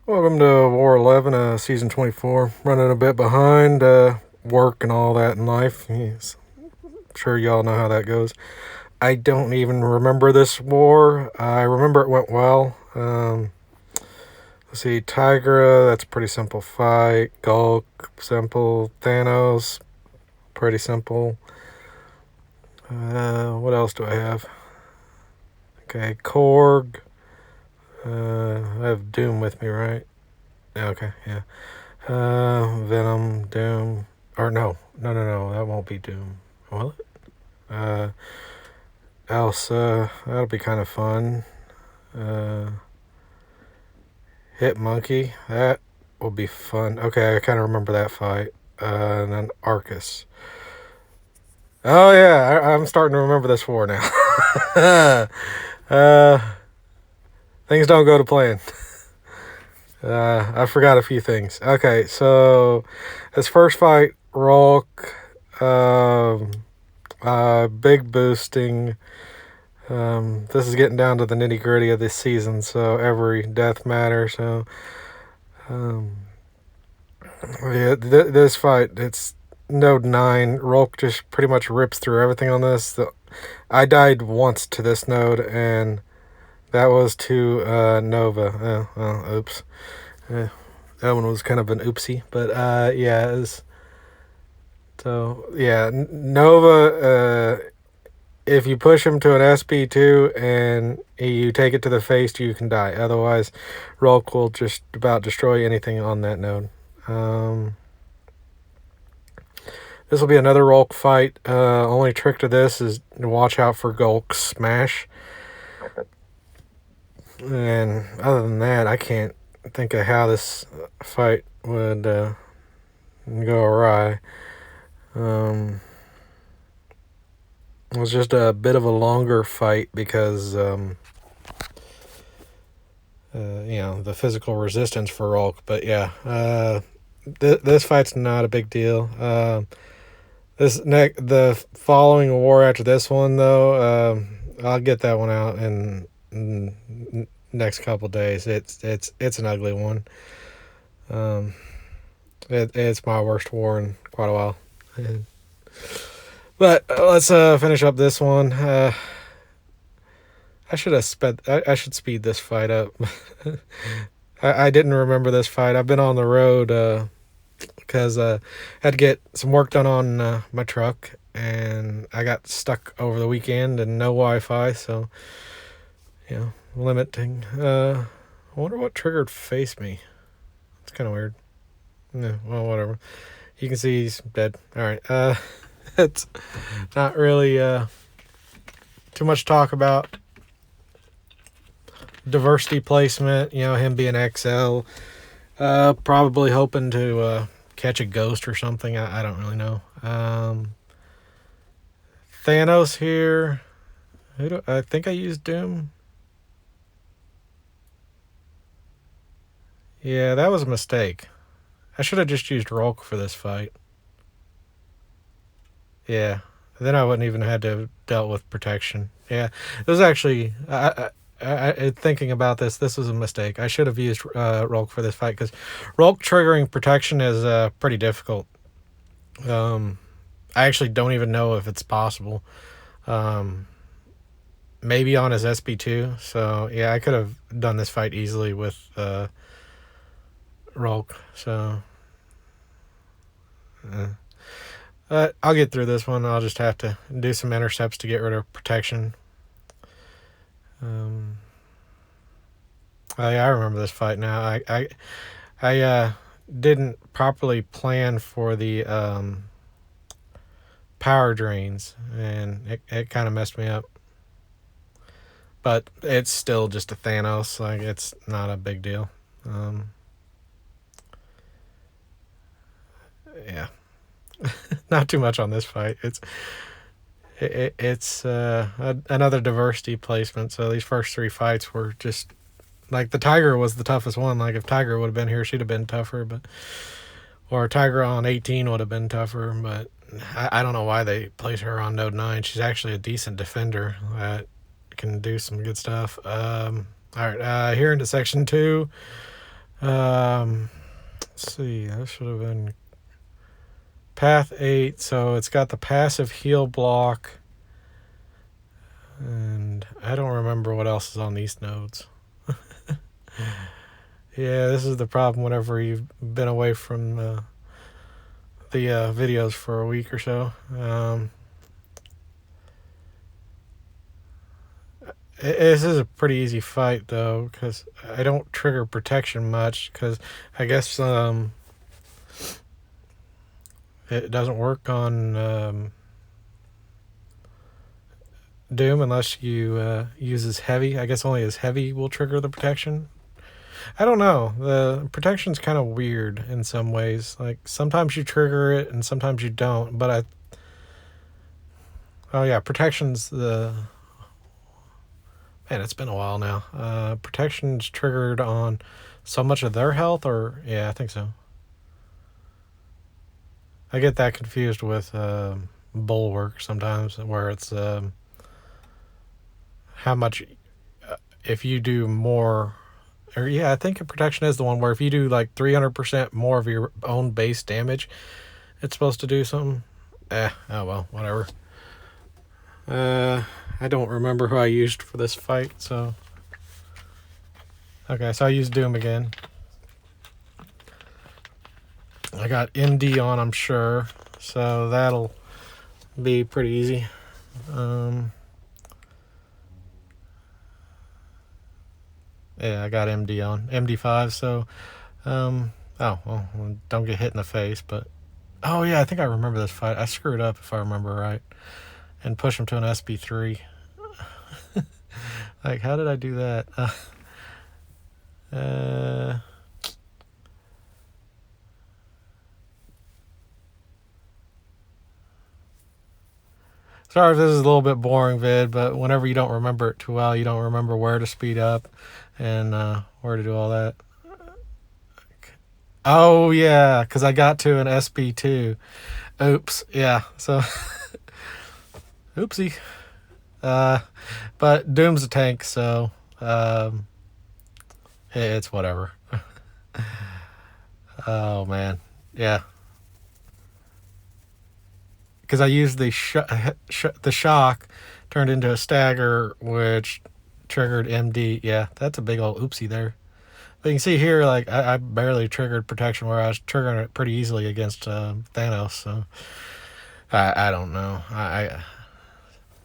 Welcome to War 11, Season 24. Running a bit behind, work and all that in life. Yes. Sure y'all know how that goes. I don't even remember this war. I remember it went well. Let's see, Tigra, that's a pretty simple fight. Gulk, simple. Thanos, pretty simple. What else do I have? Okay, Korg. I have Doom with me, right? Okay, yeah. Venom, Doom, or no, that won't be Doom. Will it? Elsa, that'll be kind of fun. Hit Monkey, that will be fun. Okay, I kind of remember that fight. And then Aarkus. Oh yeah, I'm starting to remember this war now. uh, things don't go to plan. I forgot a few things. Okay, so this first fight, rulk, big boosting. This is getting down to the nitty gritty of this season, so every death matters. So, yeah, this fight, it's node 9. Rulk just pretty much rips through everything on this. I died once to this node, and that was to Nova. Oops. That one was kind of an oopsie, but yeah, it was, so yeah, Nova. If you push him to an SP2 and you take it to the face, you can die. Otherwise, Rulk will just about destroy anything on that node. This will be another Rulk fight. Only trick to this is to watch out for Gulk Smash. And other than that, I can't think of how this fight would go awry. It was just a bit of a longer fight because, the physical resistance for Rulk. But yeah, this fight's not a big deal. The following war after this one, though, I'll get that one out in next couple days. It's an ugly one. It's my worst war in quite a while. But let's finish up this one. I should speed this fight up. I didn't remember this fight. I've been on the road because I had to get some work done on my truck, and I got stuck over the weekend and no Wi-Fi, so limiting. I wonder what triggered face me. It's kind of weird. Yeah, well, whatever. You can see he's dead. All right. It's not really too much talk about diversity placement. Him being XL, probably hoping to catch a ghost or something. I don't really know. Thanos here. I think I used Doom. Yeah, that was a mistake. I should have just used Rulk for this fight. Yeah, then I wouldn't even had to have dealt with protection. Yeah, it was actually, thinking about this was a mistake. I should have used Rulk for this fight because Rulk triggering protection is pretty difficult. I actually don't even know if it's possible. Maybe on his SP2. So yeah, I could have done this fight easily with Rulk. So. I'll get through this one. I'll just have to do some intercepts to get rid of protection. Oh yeah, I remember this fight now. I didn't properly plan for the power drains, and it kind of messed me up. But it's still just a Thanos. Like, it's not a big deal. Yeah. Not too much on this fight. It's another diversity placement. So these first 3 fights were just like the Tiger was the toughest one. Like, if Tiger would have been here, she'd have been tougher. Or Tiger on 18 would have been tougher. But I don't know why they place her on node 9. She's actually a decent defender that can do some good stuff. All right, here into section 2. Let's see. That should have been path 8. So it's got the passive heal block. And I don't remember what else is on these nodes. Yeah, this is the problem whenever you've been away from the videos for a week or so. This is a pretty easy fight, though, because I don't trigger protection much, because I guess it doesn't work on Doom unless you use his heavy. I guess only his heavy will trigger the protection. I don't know. The protection's kind of weird in some ways. Like, sometimes you trigger it and sometimes you don't. But oh yeah, protection's the... Man, it's been a while now. Protection's triggered on so much of their health, or... Yeah, I think so. I get that confused with bulwark sometimes, where it's how much... if you do more... Or yeah, I think a protection is the one where if you do like 300% more of your own base damage, it's supposed to do something. Oh well, whatever. I don't remember who I used for this fight, so... Okay, so I used Doom again. I got MD on, I'm sure, so that'll be pretty easy. Yeah, I got MD on. MD5, so... oh, well, don't get hit in the face, but... Oh, yeah, I think I remember this fight. I screwed up, if I remember right. And push him to an SB3. Like, how did I do that? Sorry if this is a little bit boring vid, but whenever you don't remember it too well, you don't remember where to speed up and where to do all that. Oh, yeah, because I got to an SB2. Oops, yeah, so... Oopsie. But Doom's a tank, so it's whatever. Oh, man. Yeah. Because I used the shock turned into a stagger, which triggered MD. Yeah, that's a big old oopsie there. But you can see here, like, I barely triggered protection, where I was triggering it pretty easily against Thanos. So I don't know. I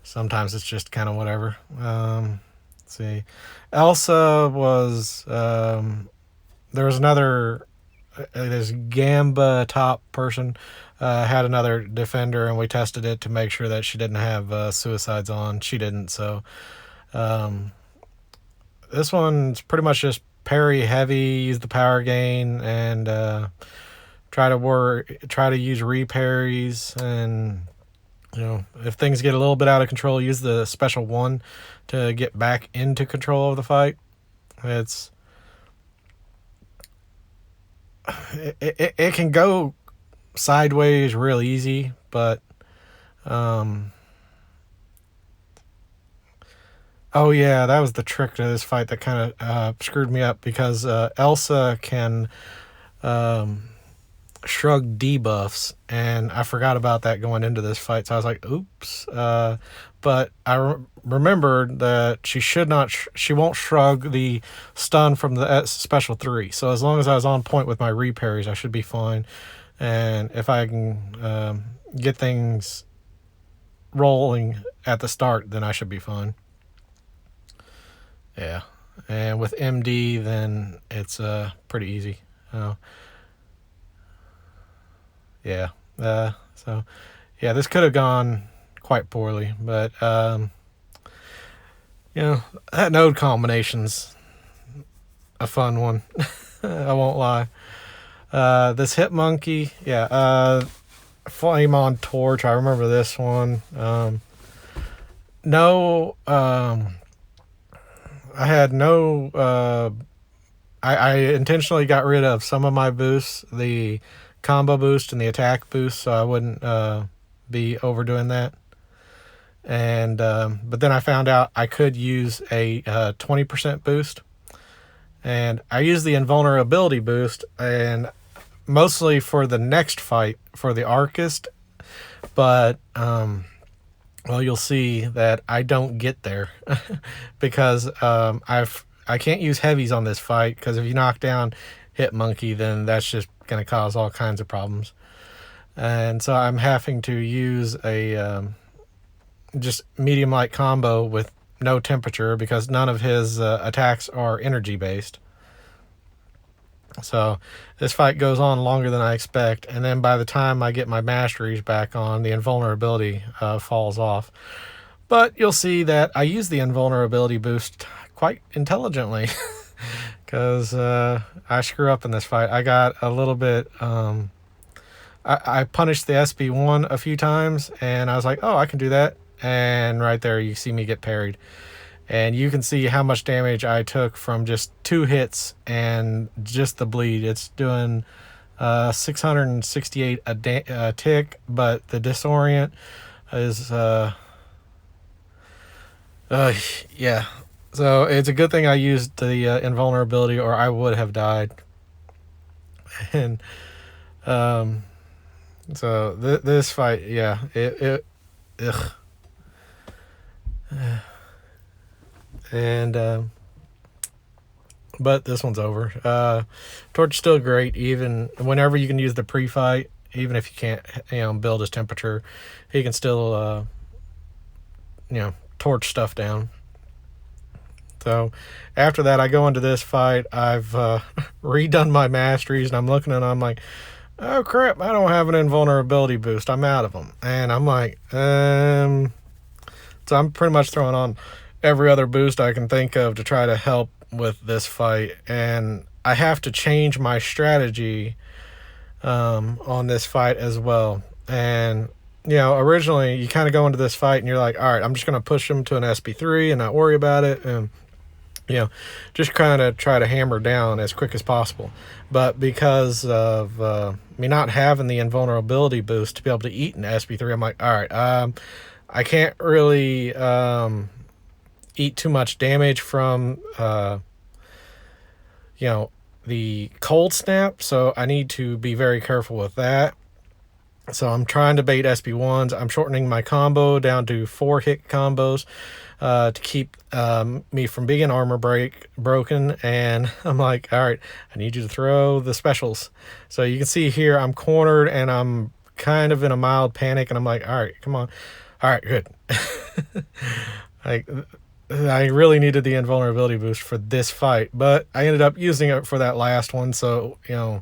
sometimes it's just kind of whatever. Let's see. Elsa was... there was another... this Gamba top person had another defender, and we tested it to make sure that she didn't have suicides on. She didn't, so... this one's pretty much just parry heavy, use the power gain, and try to use reparries, and... You know, if things get a little bit out of control, use the special one to get back into control of the fight. It can go sideways real easy, but oh yeah, that was the trick to this fight that kind of screwed me up, because Elsa can shrug debuffs, and I forgot about that going into this fight, so I was like, oops. But I remembered that she won't shrug the stun from the special 3, so as long as I was on point with my reparries, I should be fine. And if I can get things rolling at the start, then I should be fine. Yeah, and with MD, then it's pretty easy. Yeah, so yeah, this could have gone quite poorly, but you know, that node combination's a fun one. I won't lie. This hit monkey, yeah, flame on torch, I remember this one. I had no I intentionally got rid of some of my boosts, the combo boost and the attack boost, so I wouldn't be overdoing that. And but then I found out I could use a 20% boost, And I use the invulnerability boost, and mostly for the next fight for the aarkus, but well, you'll see that I don't get there because I can't use heavies on this fight, because if you knock down Hit Monkey, then that's just going to cause all kinds of problems. And so I'm having to use a just medium light combo with no temperature, because none of his attacks are energy based. So this fight goes on longer than I expect, and then by the time I get my masteries back on, the invulnerability falls off. But you'll see that I use the invulnerability boost quite intelligently, because I screw up in this fight. I got a little bit... I punished the SB1 a few times, and I was like, oh, I can do that. And right there, you see me get parried. And you can see how much damage I took from just 2 hits and just the bleed. It's doing 668 a tick, but the disorient is... yeah. So it's a good thing I used the invulnerability, or I would have died. And so this fight, yeah, ugh. And but this one's over. Torch still great, even whenever you can use the pre-fight, even if you can't, build his temperature, he can still, torch stuff down. So after that, I go into this fight. I've redone my masteries, and I'm looking and I'm like, oh crap, I don't have an invulnerability boost. I'm out of them. And I'm like, so I'm pretty much throwing on every other boost I can think of to try to help with this fight. And I have to change my strategy on this fight as well. And, originally you kind of go into this fight and you're like, all right, I'm just going to push him to an SB3 and not worry about it. And, just kind of try to hammer down as quick as possible. But because of me not having the invulnerability boost to be able to eat an SB3, I'm like, all right, I can't really eat too much damage from, the cold snap. So I need to be very careful with that. So I'm trying to bait SB1s. I'm shortening my combo down to 4 hit combos to keep me from being armor broken. And I'm like, all right, I need you to throw the specials. So you can see here I'm cornered and I'm kind of in a mild panic. And I'm like, all right, come on. All right, good. I really needed the invulnerability boost for this fight, but I ended up using it for that last one. So, it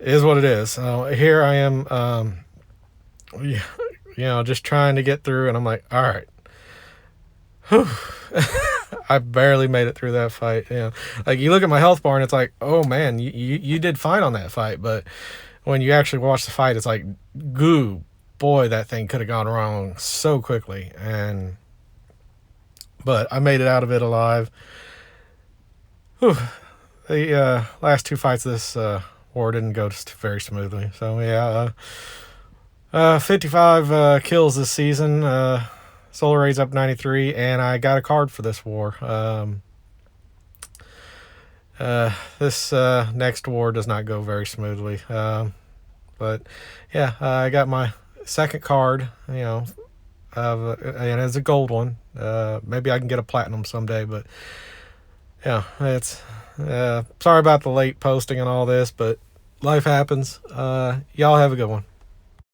is what it is. So here I am, just trying to get through, and I'm like, all right. Whew. I barely made it through that fight. Like you look at my health bar and it's like, oh man, you did fine on that fight. But when you actually watch the fight, it's like, goo, boy, that thing could have gone wrong so quickly. But I made it out of it alive. Whew. The last 2 fights of this war didn't go just very smoothly. So yeah, 55 kills this season. Solar Ray's up 93, and I got a card for this war. This next war does not go very smoothly. But yeah, I got my second card, and it's a gold one. Maybe I can get a platinum someday, but yeah, it's sorry about the late posting and all this, but life happens. Y'all have a good one.